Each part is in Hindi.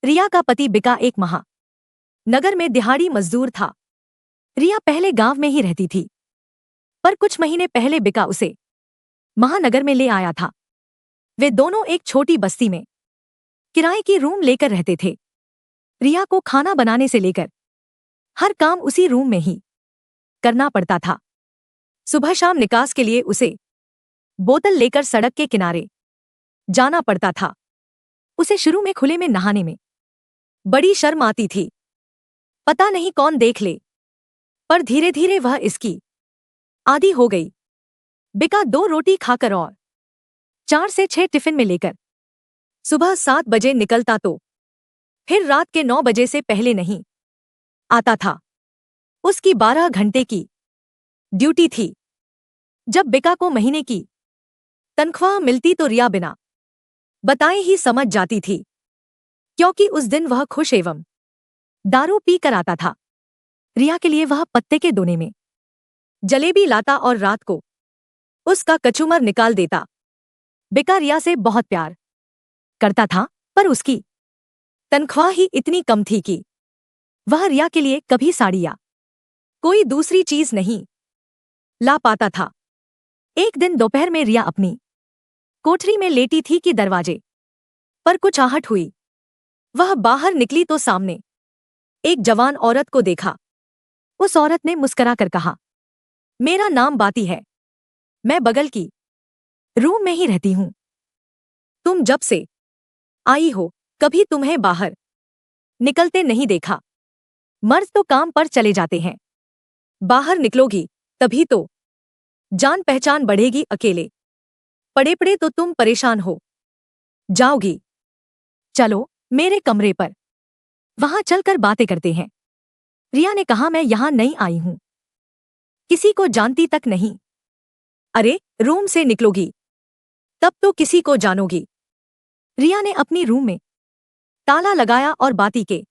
रिया का पति बिका एक नगर में दिहाड़ी मजदूर था। रिया पहले गांव में ही रहती थी, पर कुछ महीने पहले बिका उसे महानगर में ले आया था। वे दोनों एक छोटी बस्ती में किराए की रूम लेकर रहते थे। रिया को खाना बनाने से लेकर हर काम उसी रूम में ही करना पड़ता था। सुबह शाम निकास के लिए उसे बोतल लेकर सड़क के किनारे जाना पड़ता था। उसे शुरू में खुले में नहाने में बड़ी शर्म आती थी, पता नहीं कौन देख ले, पर धीरे धीरे वह इसकी आदी हो गई। बिका 2 रोटी खाकर और 4 से 6 टिफिन में लेकर सुबह 7 बजे निकलता तो फिर रात के 9 बजे से पहले नहीं आता था। उसकी 12 घंटे की ड्यूटी थी। जब बिका को महीने की तनख्वाह मिलती तो रिया बिना बताए ही समझ जाती थी, क्योंकि उस दिन वह खुश एवं दारू पी कर आता था। रिया के लिए वह पत्ते के दोने में जलेबी लाता और रात को उसका कचूमर निकाल देता। बिका रिया से बहुत प्यार करता था, पर उसकी तनख्वाह ही इतनी कम थी कि वह रिया के लिए कभी साड़ी या कोई दूसरी चीज नहीं ला पाता था। एक दिन दोपहर में रिया अपनी कोठरी में लेटी थी कि दरवाजे पर कुछ आहट हुई। वह बाहर निकली तो सामने एक जवान औरत को देखा। उस औरत ने मुस्कुराकर कहा, मेरा नाम बाती है, मैं बगल की रूम में ही रहती हूं। तुम जब से आई हो कभी तुम्हें बाहर निकलते नहीं देखा। मर्द तो काम पर चले जाते हैं, बाहर निकलोगी तभी तो जान पहचान बढ़ेगी। अकेले पड़े पड़े तो तुम परेशान हो जाओगी। चलो मेरे कमरे पर, वहां चलकर बातें करते हैं। रिया ने कहा, मैं यहां नई आई हूं, किसी को जानती तक नहीं। अरे रूम से निकलोगी तब तो किसी को जानोगी। रिया ने अपनी रूम में ताला लगाया और बाती के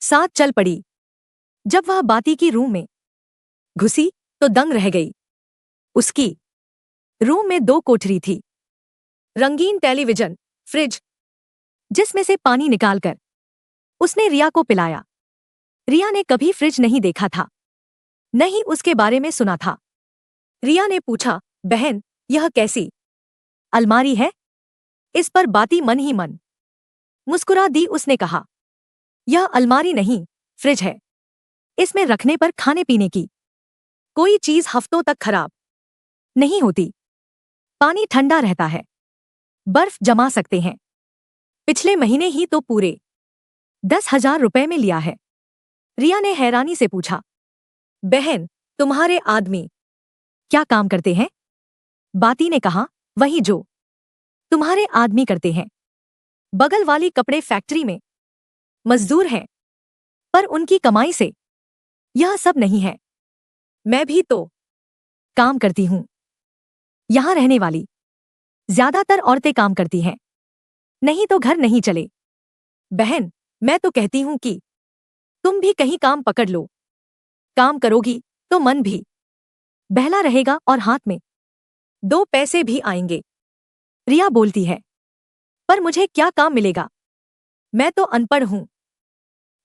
साथ चल पड़ी। जब वह बाती की रूम में घुसी तो दंग रह गई। उसकी रूम में 2 कोठरी थी, रंगीन टेलीविजन, फ्रिज, जिसमें से पानी निकालकर उसने रिया को पिलाया। रिया ने कभी फ्रिज नहीं देखा था, नहीं उसके बारे में सुना था। रिया ने पूछा, बहन यह कैसी अलमारी है? इस पर बाती मन ही मन मुस्कुरा दी। उसने कहा, यह अलमारी नहीं, फ्रिज है। इसमें रखने पर खाने पीने की कोई चीज हफ्तों तक खराब नहीं होती। पानी ठंडा रहता है, बर्फ जमा सकते हैं। पिछले महीने ही तो पूरे 10,000 रुपए में लिया है। रिया ने हैरानी से पूछा, बहन तुम्हारे आदमी क्या काम करते हैं? बाती ने कहा, वही जो तुम्हारे आदमी करते हैं। बगल वाली कपड़े फैक्ट्री में मजदूर हैं, पर उनकी कमाई से यह सब नहीं है। मैं भी तो काम करती हूं। यहां रहने वाली ज्यादातर औरतें काम करती हैं, नहीं तो घर नहीं चले। बहन मैं तो कहती हूं कि तुम भी कहीं काम पकड़ लो। काम करोगी तो मन भी बहला रहेगा और हाथ में 2 पैसे भी आएंगे। रिया बोलती है, पर मुझे क्या काम मिलेगा? मैं तो अनपढ़ हूं।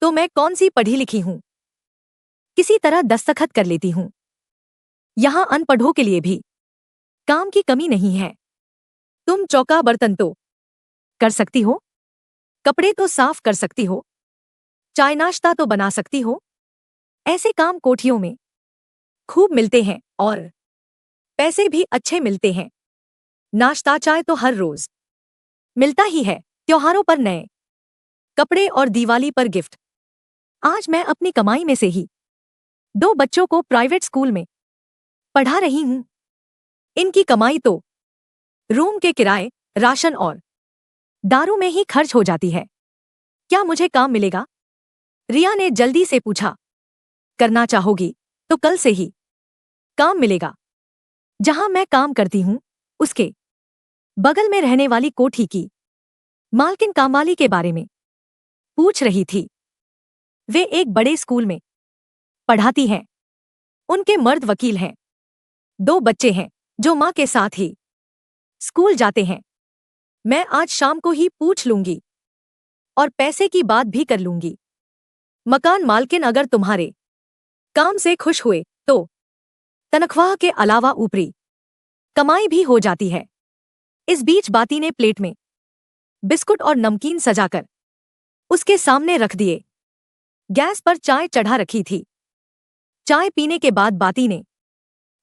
तो मैं कौन सी पढ़ी लिखी हूं? किसी तरह दस्तखत कर लेती हूं। यहां अनपढ़ों के लिए भी काम की कमी नहीं है। तुम चौका बर्तन तो कर सकती हो, कपड़े तो साफ कर सकती हो, चाय नाश्ता तो बना सकती हो। ऐसे काम कोठियों में खूब मिलते हैं और पैसे भी अच्छे मिलते हैं। नाश्ता चाय तो हर रोज मिलता ही है, त्योहारों पर नए कपड़े और दिवाली पर गिफ्ट। आज मैं अपनी कमाई में से ही 2 बच्चों को प्राइवेट स्कूल में पढ़ा रही हूं। इनकी कमाई तो रूम के किराए, राशन और दारू में ही खर्च हो जाती है। क्या मुझे काम मिलेगा? रिया ने जल्दी से पूछा। करना चाहोगी तो कल से ही काम मिलेगा। जहां मैं काम करती हूं उसके बगल में रहने वाली कोठी की मालकिन कामवाली के बारे में पूछ रही थी। वे एक बड़े स्कूल में पढ़ाती हैं। उनके मर्द वकील हैं। 2 बच्चे हैं जो मां के साथ ही स्कूल जाते हैं। मैं आज शाम को ही पूछ लूंगी। और पैसे की बात भी कर लूंगी। मकान मालकिन अगर तुम्हारे काम से खुश हुए तो तनख्वाह के अलावा ऊपरी कमाई भी हो जाती है। इस बीच बाती ने प्लेट में बिस्कुट और नमकीन सजाकर उसके सामने रख दिए। गैस पर चाय चढ़ा रखी थी। चाय पीने के बाद बाती ने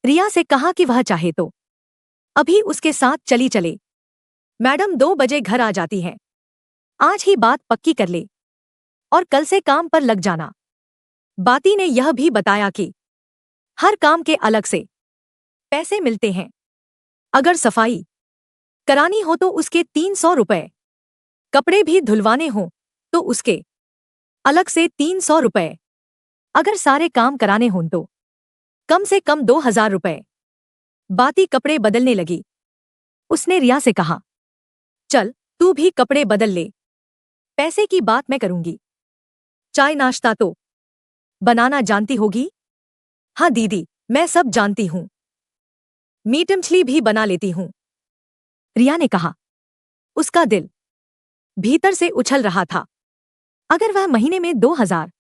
रिया से कहा कि वह चाहे तो अभी उसके साथ चली चले। मैडम 2 बजे घर आ जाती हैं। आज ही बात पक्की कर ले और कल से काम पर लग जाना। बाती ने यह भी बताया कि हर काम के अलग से पैसे मिलते हैं। अगर सफाई करानी हो तो उसके 300 रुपए, कपड़े भी धुलवाने हो तो उसके अलग से 300 रुपए, अगर सारे काम कराने हों तो कम से कम 2000 रुपए। बाती कपड़े बदलने लगी। उसने रिया से कहा, चल तू भी कपड़े बदल ले, पैसे की बात मैं करूंगी। चाय नाश्ता तो बनाना जानती होगी? हाँ दीदी, मैं सब जानती हूँ। मीट मछली भी बना लेती हूँ, रिया ने कहा। उसका दिल भीतर से उछल रहा था। अगर वह महीने में 2000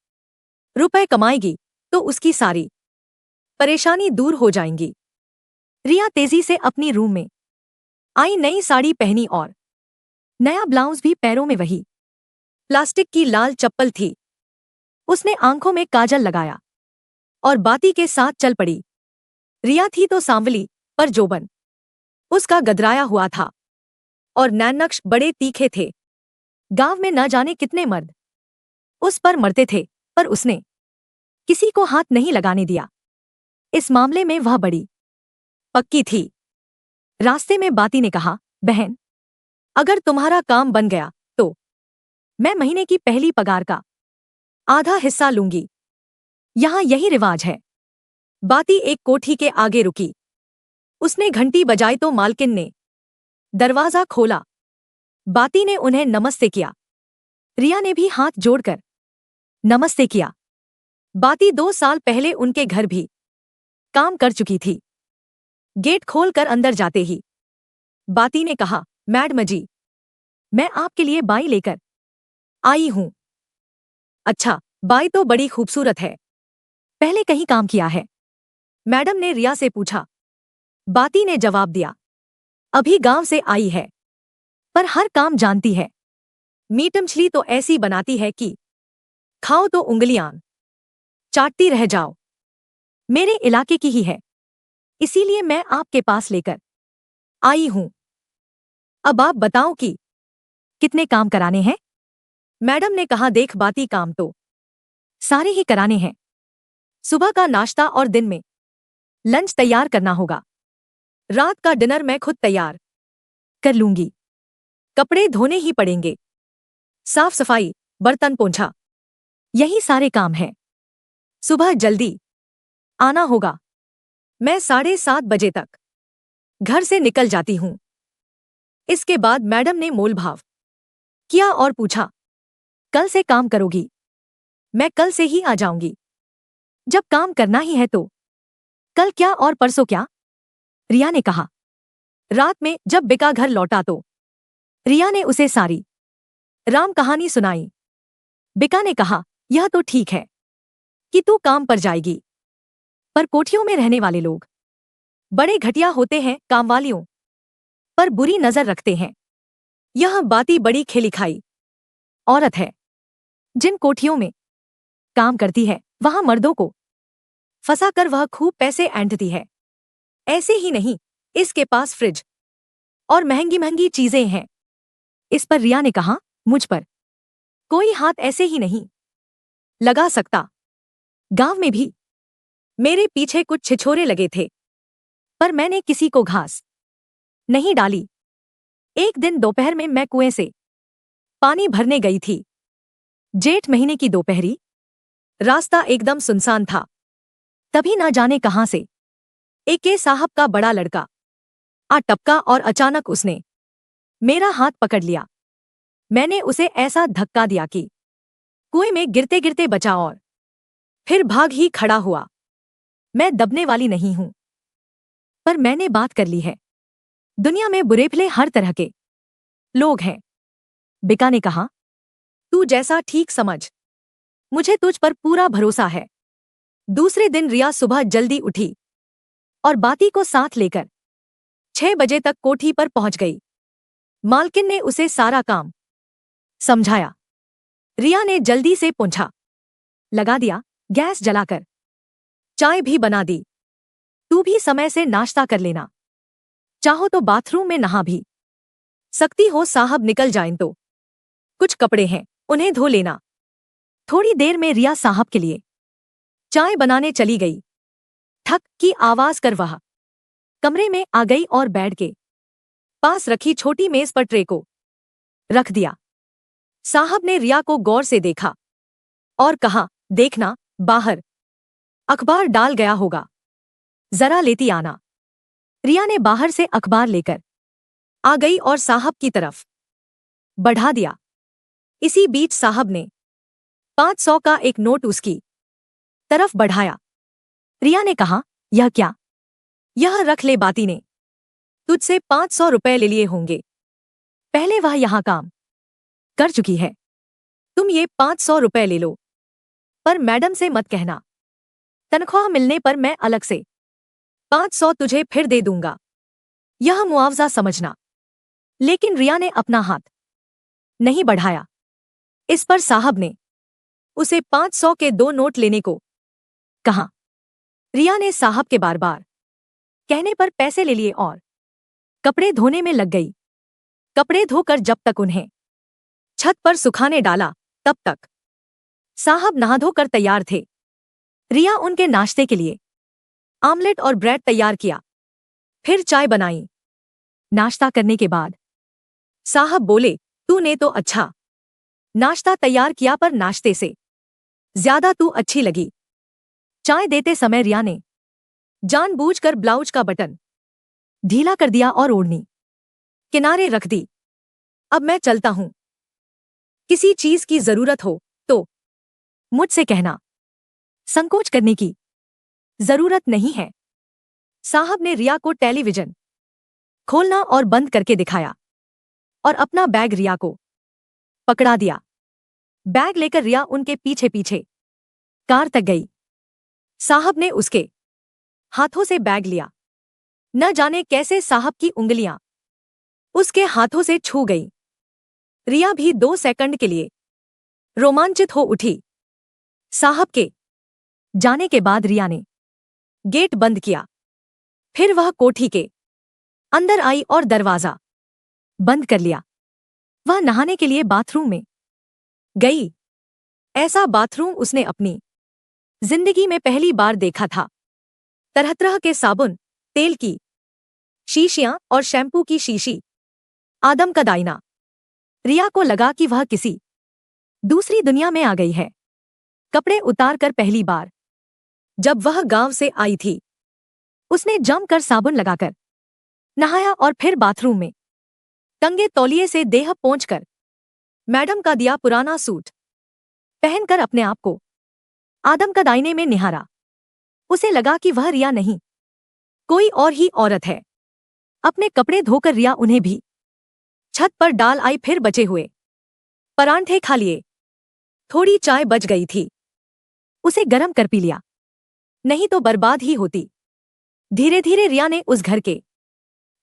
रुपए कमाएगी तो उसकी सारी परेशानी दूर हो जाएंगी। रिया तेजी से अपनी रूम में आई। नई साड़ी पहनी और नया ब्लाउज भी, पैरों में वही प्लास्टिक की लाल चप्पल थी। उसने आंखों में काजल लगाया और बाती के साथ चल पड़ी। रिया थी तो सांवली, पर जोबन उसका गदराया हुआ था और नैननक्श बड़े तीखे थे। गांव में न जाने कितने मर्द उस पर मरते थे, पर उसने किसी को हाथ नहीं लगाने दिया। इस मामले में वह बड़ी पक्की थी। रास्ते में बाती ने कहा, बहन, अगर तुम्हारा काम बन गया तो मैं महीने की पहली पगार का आधा हिस्सा लूंगी। यहां यही रिवाज है। बाती एक कोठी के आगे रुकी। उसने घंटी बजाई तो मालकिन ने दरवाजा खोला। बाती ने उन्हें नमस्ते किया। रिया ने भी हाथ जोड़कर नमस्ते किया। बाती 2 साल पहले उनके घर भी काम कर चुकी थी। गेट खोलकर अंदर जाते ही बाती ने कहा, मैडम जी, मैं आपके लिए बाई लेकर आई हूं। अच्छा, बाई तो बड़ी खूबसूरत है। पहले कहीं काम किया है? मैडम ने रिया से पूछा। बाती ने जवाब दिया, अभी गांव से आई है, पर हर काम जानती है। मीट मछली तो ऐसी बनाती है कि खाओ तो उंगलियां चाटती रह जाओ। मेरे इलाके की ही है, इसीलिए मैं आपके पास लेकर आई हूं। अब आप बताओ कि कितने काम कराने हैं? मैडम ने कहा, देख बाती, काम तो सारे ही कराने हैं। सुबह का नाश्ता और दिन में लंच तैयार करना होगा। रात का डिनर मैं खुद तैयार कर लूंगी। कपड़े धोने ही पड़ेंगे। साफ सफाई, बर्तन पोंछा, यही सारे काम हैं। सुबह जल्दी आना होगा। मैं 7:30 बजे तक घर से निकल जाती हूं। इसके बाद मैडम ने मोलभाव किया और पूछा, कल से काम करोगी? मैं कल से ही आ जाऊंगी। जब काम करना ही है तो कल क्या और परसों क्या? रिया ने कहा। रात में जब बिका घर लौटा तो रिया ने उसे सारी राम कहानी सुनाई। बिका ने कहा, यह तो ठीक है कि तू काम पर जाएगी, पर कोठियों में रहने वाले लोग बड़े घटिया होते हैं, कामवालियों पर बुरी नजर रखते हैं। यह बाती बड़ी खिलिखाई औरत है। जिन कोठियों में काम करती है वहां मर्दों को फंसाकर वह खूब पैसे ऐंठती है। ऐसे ही नहीं, इसके पास फ्रिज और महंगी महंगी चीजें हैं। इस पर रिया ने कहा, मुझ पर कोई हाथ ऐसे ही नहीं लगा सकता। गांव में भी मेरे पीछे कुछ छिछोरे लगे थे, पर मैंने किसी को घास नहीं डाली। एक दिन दोपहर में मैं कुएं से पानी भरने गई थी। जेठ महीने की दोपहरी, रास्ता एकदम सुनसान था। तभी ना जाने कहां से एके साहब का बड़ा लड़का आ टपका और अचानक उसने मेरा हाथ पकड़ लिया। मैंने उसे ऐसा धक्का दिया कि कुएं में गिरते गिरते बचा और फिर भाग ही खड़ा हुआ। मैं दबने वाली नहीं हूं, पर मैंने बात कर ली है। दुनिया में बुरे भले हर तरह के लोग हैं। बिका ने कहा, तू जैसा ठीक समझ, मुझे तुझ पर पूरा भरोसा है। दूसरे दिन रिया सुबह जल्दी उठी और बाती को साथ लेकर 6 बजे तक कोठी पर पहुंच गई। मालकिन ने उसे सारा काम समझाया। रिया ने जल्दी से पोंछा लगा दिया, गैस जलाकर चाय भी बना दी। तू भी समय से नाश्ता कर लेना, चाहो तो बाथरूम में नहा भी सकती हो, साहब निकल जाएं तो कुछ कपड़े हैं उन्हें धो लेना। थोड़ी देर में रिया साहब के लिए चाय बनाने चली गई। ठक की आवाज कर वह कमरे में आ गई और बेड के पास रखी छोटी मेज पर ट्रे को रख दिया। साहब ने रिया को गौर से देखा और कहा, देखना बाहर अखबार डाल गया होगा, जरा लेती आना। रिया ने बाहर से अखबार लेकर आ गई और साहब की तरफ बढ़ा दिया। इसी बीच साहब ने 500 का एक नोट उसकी तरफ बढ़ाया। रिया ने कहा, यह क्या? यह रख ले, बाती ने तुझसे 500 रुपए ले लिए होंगे, पहले वह यहां काम कर चुकी है, तुम ये 500 रुपए ले लो, पर मैडम से मत कहना, तनख्वाह मिलने पर मैं अलग से 500 तुझे फिर दे दूंगा, यह मुआवजा समझना। लेकिन रिया ने अपना हाथ नहीं बढ़ाया। इस पर साहब ने उसे 500 के 2 नोट लेने को कहा। रिया ने साहब के बार बार कहने पर पैसे ले लिए और कपड़े धोने में लग गई। कपड़े धोकर जब तक उन्हें छत पर सुखाने डाला, तब तक साहब नहा धोकर तैयार थे। रिया उनके नाश्ते के लिए आमलेट और ब्रेड तैयार किया, फिर चाय बनाई। नाश्ता करने के बाद साहब बोले, तूने तो अच्छा नाश्ता तैयार किया, पर नाश्ते से ज्यादा तू अच्छी लगी। चाय देते समय रिया ने जानबूझकर ब्लाउज का बटन ढीला कर दिया और ओढ़नी किनारे रख दी। अब मैं चलता हूं, किसी चीज की जरूरत हो तो मुझसे कहना, संकोच करने की जरूरत नहीं है। साहब ने रिया को टेलीविजन खोलना और बंद करके दिखाया और अपना बैग रिया को पकड़ा दिया। बैग लेकर रिया उनके पीछे पीछे कार तक गई। साहब ने उसके हाथों से बैग लिया। न जाने कैसे साहब की उंगलियां उसके हाथों से छू गई। रिया भी 2 सेकंड के लिए रोमांचित हो उठी। साहब के जाने के बाद रिया ने गेट बंद किया। फिर वह कोठी के अंदर आई और दरवाजा बंद कर लिया। वह नहाने के लिए बाथरूम में गई। ऐसा बाथरूम उसने अपनी जिंदगी में पहली बार देखा था। तरह तरह के साबुन, तेल की शीशियां और शैम्पू की शीशी, आदम का दाइना। रिया को लगा कि वह किसी दूसरी दुनिया में आ गई है। कपड़े उतारकर पहली बार जब वह गांव से आई थी, उसने जमकर साबुन लगाकर नहाया और फिर बाथरूम में टंगे तौलिए से देह पोंछकर मैडम का दिया पुराना सूट पहनकर अपने आप को आदम का दाइने में निहारा। उसे लगा कि वह रिया नहीं, कोई और ही औरत है। अपने कपड़े धोकर रिया उन्हें भी छत पर डाल आई। फिर बचे हुए परांठे खा लिए। थोड़ी चाय बच गई थी, उसे गरम कर पी लिया, नहीं तो बर्बाद ही होती। धीरे धीरे रिया ने उस घर के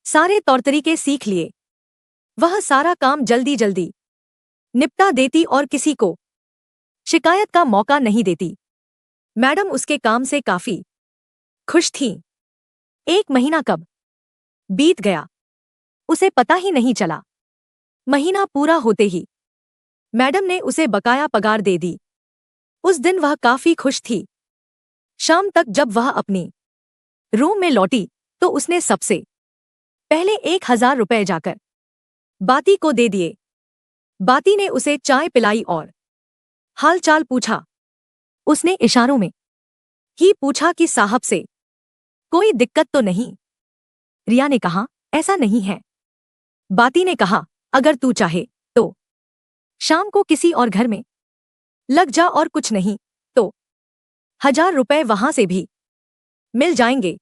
सारे तौर तरीके सीख लिए। वह सारा काम जल्दी जल्दी निपटा देती और किसी को शिकायत का मौका नहीं देती। मैडम उसके काम से काफी खुश थीं। 1 महीना कब बीत गया उसे पता ही नहीं चला। महीना पूरा होते ही मैडम ने उसे बकाया पगार दे दी। उस दिन वह काफी खुश थी। शाम तक जब वह अपनी रूम में लौटी तो उसने सबसे पहले 1000 रुपए जाकर बाती को दे दिए। बाती ने उसे चाय पिलाई और हालचाल पूछा। उसने इशारों में ही पूछा कि साहब से कोई दिक्कत तो नहीं। रिया ने कहा, ऐसा नहीं है। बाती ने कहा, अगर तू चाहे तो शाम को किसी और घर में लग जा, और कुछ नहीं तो 1000 रुपए वहां से भी मिल जाएंगे।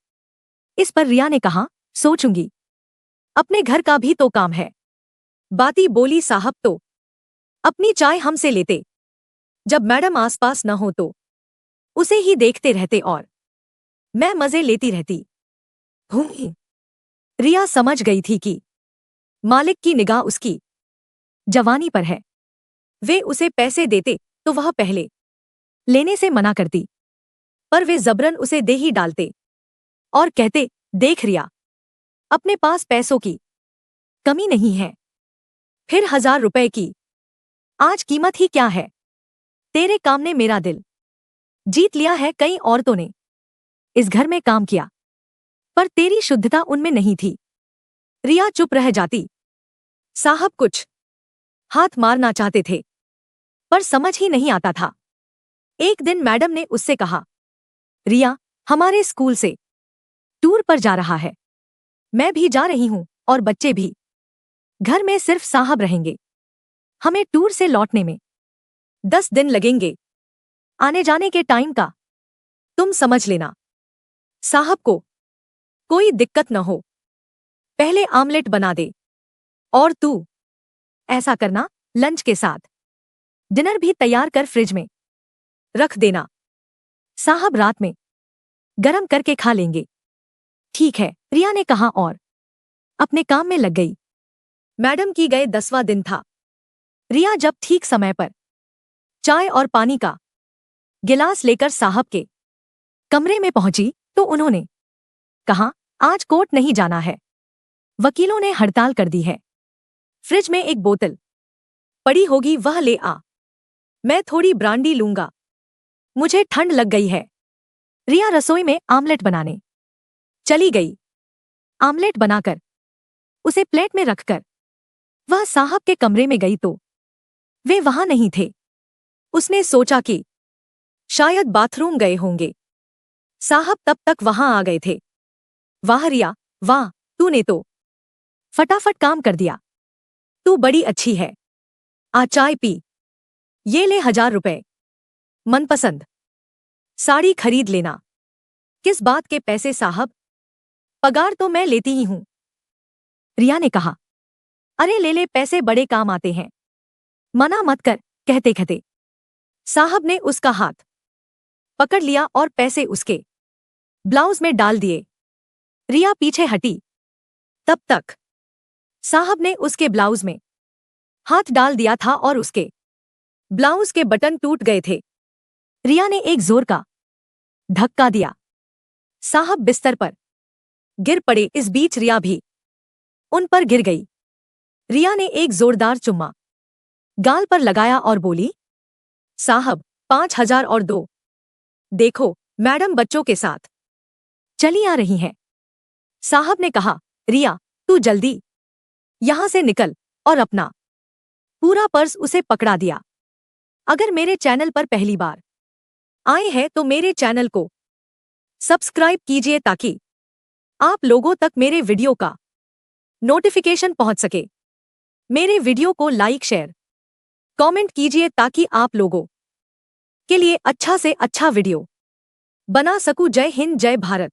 इस पर रिया ने कहा, सोचूंगी, अपने घर का भी तो काम है। बाती बोली, साहब तो अपनी चाय हमसे लेते। जब मैडम आसपास न हो तो उसे ही देखते रहते और मैं मजे लेती रहती हूँ। रिया समझ गई थी कि मालिक की निगाह उसकी जवानी पर है। वे उसे पैसे देते तो वह पहले लेने से मना करती, पर वे जबरन उसे दे ही डालते और कहते, देख रिया, अपने पास पैसों की कमी नहीं है, फिर 1000 रुपए की आज कीमत ही क्या है। तेरे काम ने मेरा दिल जीत लिया है। कई औरतों ने इस घर में काम किया, पर तेरी शुद्धता उनमें नहीं थी। रिया चुप रह जाती। साहब कुछ हाथ मारना चाहते थे, पर समझ ही नहीं आता था। एक दिन मैडम ने उससे कहा, रिया, हमारे स्कूल से टूर पर जा रहा है। मैं भी जा रही हूं और बच्चे भी। घर में सिर्फ साहब रहेंगे। हमें टूर से लौटने में 10 दिन लगेंगे। आने जाने के टाइम का तुम समझ लेना। साहब को कोई दिक्कत न हो। पहले आमलेट बना दे और तू ऐसा करना, लंच के साथ डिनर भी तैयार कर फ्रिज में रख देना। साहब रात में गरम करके खा लेंगे। ठीक है, रिया ने कहा और अपने काम में लग गई। मैडम की गए 10वां दिन था। रिया जब ठीक समय पर चाय और पानी का गिलास लेकर साहब के कमरे में पहुंची तो उन्होंने कहा, आज कोर्ट नहीं जाना है, वकीलों ने हड़ताल कर दी है। फ्रिज में एक बोतल पड़ी होगी, वह ले आ। मैं थोड़ी ब्रांडी लूंगा, मुझे ठंड लग गई है। रिया रसोई में आमलेट बनाने चली गई। आमलेट बनाकर उसे प्लेट में रखकर वह साहब के कमरे में गई तो वे वहां नहीं थे। उसने सोचा कि शायद बाथरूम गए होंगे। साहब तब तक वहां आ गए थे। वाह रिया, वाह, तूने तो फटाफट काम कर दिया। तू बड़ी अच्छी है। आ चाय पी। ये ले 1000 रुपए। मनपसंद साड़ी खरीद लेना। किस बात के पैसे साहब, पगार तो मैं लेती ही हूं। रिया ने कहा, अरे ले ले, पैसे बड़े काम आते हैं, मना मत कर। कहते कहते साहब ने उसका हाथ पकड़ लिया और पैसे उसके ब्लाउज में डाल दिए। रिया पीछे हटी। तब तक साहब ने उसके ब्लाउज में हाथ डाल दिया था और उसके ब्लाउज के बटन टूट गए थे। रिया ने एक जोर का धक्का दिया। साहब बिस्तर पर गिर पड़े। इस बीच रिया भी उन पर गिर गई। रिया ने एक जोरदार चुम्मा गाल पर लगाया और बोली, साहब 5000 और दो। देखो, मैडम बच्चों के साथ चली आ रही हैं। साहब ने कहा, रिया, तू जल्दी यहां से निकल, और अपना पूरा पर्स उसे पकड़ा दिया। अगर मेरे चैनल पर पहली बार आए हैं तो मेरे चैनल को सब्सक्राइब कीजिए ताकि आप लोगों तक मेरे वीडियो का नोटिफिकेशन पहुंच सके। मेरे वीडियो को लाइक, शेयर, कमेंट कीजिए ताकि आप लोगों के लिए अच्छा से अच्छा वीडियो बना सकूं। जय हिंद, जय भारत।